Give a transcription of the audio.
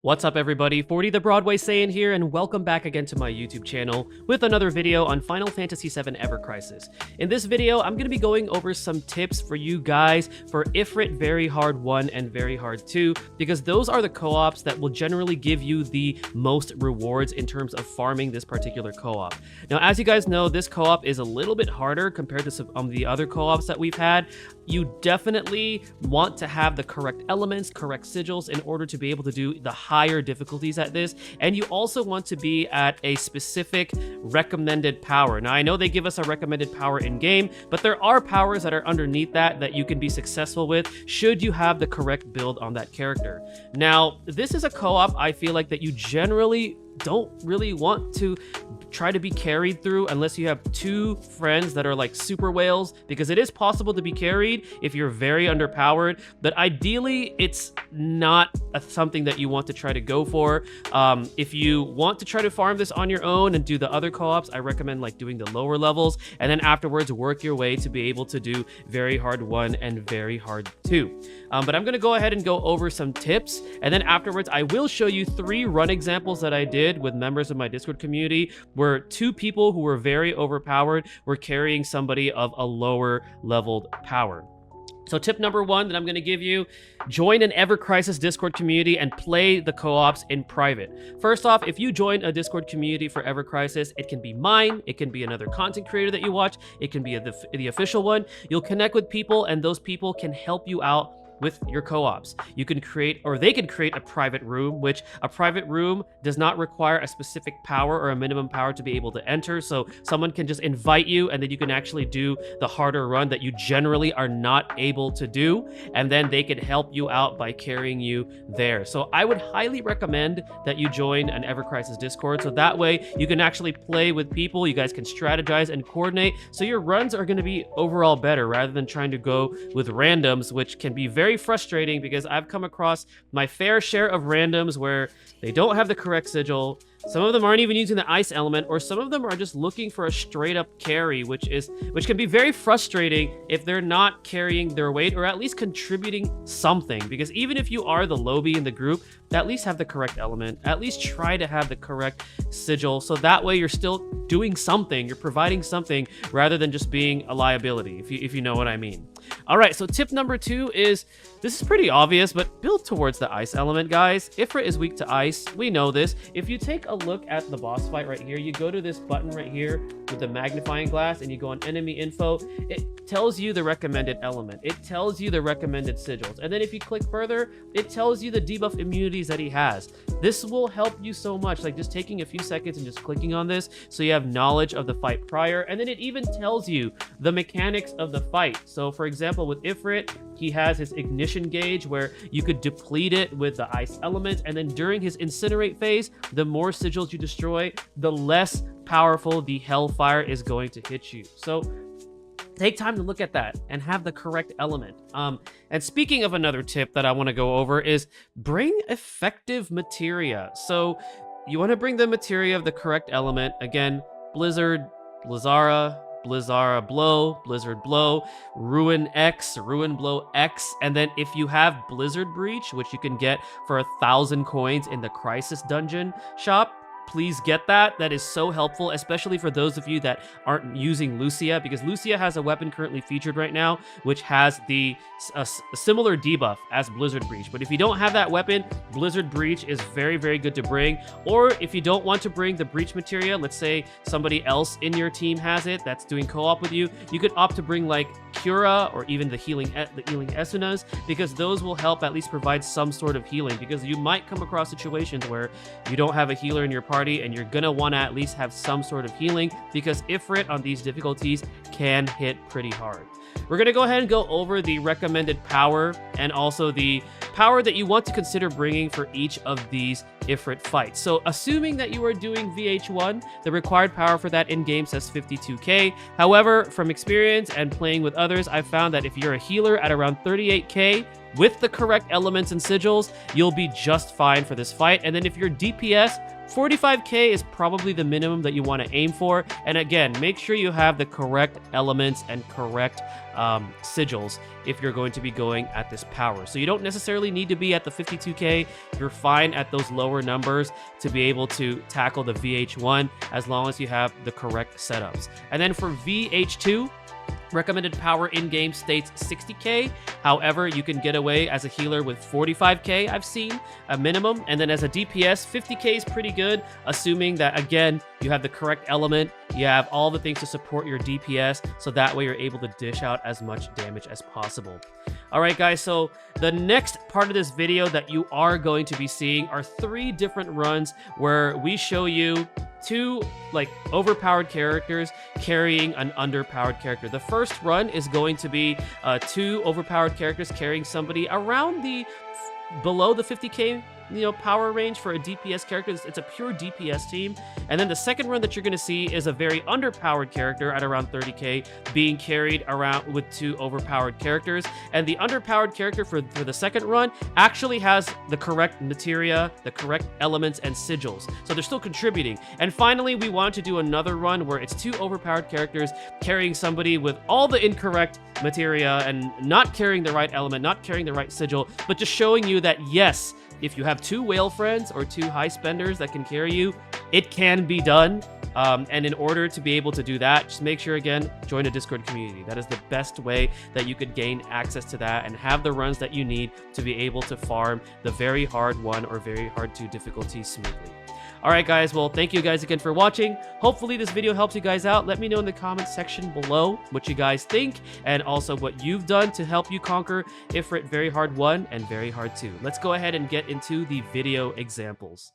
What's up everybody, 40 the Broadway Saiyan here, and welcome back again to my YouTube channel with another video on Final Fantasy VII Evercrisis. In this video, I'm going to be going over some tips for you guys for Ifrit Very Hard 1 and Very Hard 2, because those are the co-ops that will generally give you the most rewards in terms of farming this particular co-op. Now, as you guys know, this co-op is a little bit harder compared to some of the other co-ops that we've had. You definitely want to have the correct elements, correct sigils in order to be able to do the higher difficulties at this, and you also want to be at a specific recommended power. Now, I know they give us a recommended power in game, but there are powers that are underneath that you can be successful with should you have the correct build on that character. Now, this is a co-op I feel like that you generally don't really want to try to be carried through unless you have two friends that are like super whales, because it is possible to be carried if you're very underpowered, but ideally it's not something that you want to try to go for. If you want to try to farm this on your own and do the other co-ops, I recommend like doing the lower levels, and then afterwards work your way to be able to do Very Hard 1 and Very Hard 2. But I'm going to go ahead and go over some tips, and then afterwards I will show you 3 run examples that I did with members of my Discord community where 2 people who were very overpowered were carrying somebody of a lower leveled power. So tip number 1 that I'm going to give you: join an evercrisis Discord community and play the co-ops in private. First off, if you join a Discord community for evercrisis, it can be mine, it can be another content creator that you watch, it can be the official one. You'll connect with people, and those people can help you out with your co-ops. You can create, or they can create, a private room, which a private room does not require a specific power or a minimum power to be able to enter. So someone can just invite you, and then you can actually do the harder run that you generally are not able to do, and then they can help you out by carrying you there. So I would highly recommend that you join an evercrisis Discord, so that way you can actually play with people, you guys can strategize and coordinate, so your runs are going to be overall better rather than trying to go with randoms, which can be very frustrating, because I've come across my fair share of randoms where they don't have the correct sigil. Some of them aren't even using the ice element, or some of them are just looking for a straight up carry, which can be very frustrating if they're not carrying their weight or at least contributing something. Because even if you are the lowbie in the group, at least have the correct element, at least try to have the correct sigil, so that way you're still doing something, you're providing something rather than just being a liability, if you know what I mean. All right, so tip number 2 is, this is pretty obvious, but build towards the ice element, guys. Ifrit is weak to ice, we know this. If you take a look at the boss fight right here, you go to this button right here with the magnifying glass and you go on enemy info, it tells you the recommended element, it tells you the recommended sigils, and then if you click further, it tells you the debuff immunities that he has. This will help you so much, like just taking a few seconds and just clicking on this so you have knowledge of the fight prior, and then it even tells you the mechanics of the fight. So for example, with Ifrit, he has his ignition gauge where you could deplete it with the ice element, and then during his incinerate phase, the more sigils you destroy, the less powerful the hellfire is going to hit you. So take time to look at that and have the correct element. And speaking of another tip that I want to go over is bring effective materia. So you want to bring the materia of the correct element. Again, Blizzard, Blizzara, Blizzara Blow, Blizzard Blow, Ruin X, Ruin Blow X, and then if you have Blizzard Breach, which you can get for 1,000 coins in the Crisis Dungeon shop, please get that. That is so helpful, especially for those of you that aren't using Lucia, because Lucia has a weapon currently featured right now which has the similar debuff as Blizzard Breach. But if you don't have that weapon, Blizzard Breach is very, very good to bring. Or if you don't want to bring the Breach materia, let's say somebody else in your team has it that's doing co-op with you, you could opt to bring like Cura or even the healing Esunas, because those will help at least provide some sort of healing, because you might come across situations where you don't have a healer in your party and you're gonna want to at least have some sort of healing, because Ifrit on these difficulties can hit pretty hard. We're going to go ahead and go over the recommended power and also the power that you want to consider bringing for each of these Ifrit fights. So assuming that you are doing VH1, the required power for that in-game says 52k. However, from experience and playing with others, I've found that if you're a healer at around 38k, with the correct elements and sigils, you'll be just fine for this fight. And then if you're DPS, 45k is probably the minimum that you want to aim for. And again, make sure you have the correct elements and correct sigils if you're going to be going at this power. So you don't necessarily need to be at the 52k. You're fine at those lower numbers to be able to tackle the VH1 as long as you have the correct setups. And then for VH2, recommended power in-game states 60k. However, you can get away as a healer with 45k, I've seen, a minimum. And then as a DPS, 50k is pretty good, assuming that, again, you have the correct element, you have all the things to support your DPS, so that way you're able to dish out as much damage as possible. All right, guys, so the next part of this video that you are going to be seeing are 3 different runs where we show you 2 like overpowered characters carrying an underpowered character. The first run is going to be 2 overpowered characters carrying somebody around the below the 50k power range for a DPS character. It's a pure DPS team. And then the second run that you're going to see is a very underpowered character at around 30k being carried around with 2 overpowered characters. And the underpowered character for the second run actually has the correct materia, the correct elements and sigils. So they're still contributing. And finally, we want to do another run where it's 2 overpowered characters carrying somebody with all the incorrect materia and not carrying the right element, not carrying the right sigil, but just showing you that yes, if you have 2 whale friends or 2 high spenders that can carry you, it can be done. And in order to be able to do that, just make sure, again, join a Discord community. That is the best way that you could gain access to that and have the runs that you need to be able to farm the very hard 1 or very hard 2 difficulty smoothly. All right, guys. Well, thank you guys again for watching. Hopefully this video helps you guys out. Let me know in the comment section below what you guys think and also what you've done to help you conquer Ifrit Very Hard 1 and Very Hard 2. Let's go ahead and get into the video examples.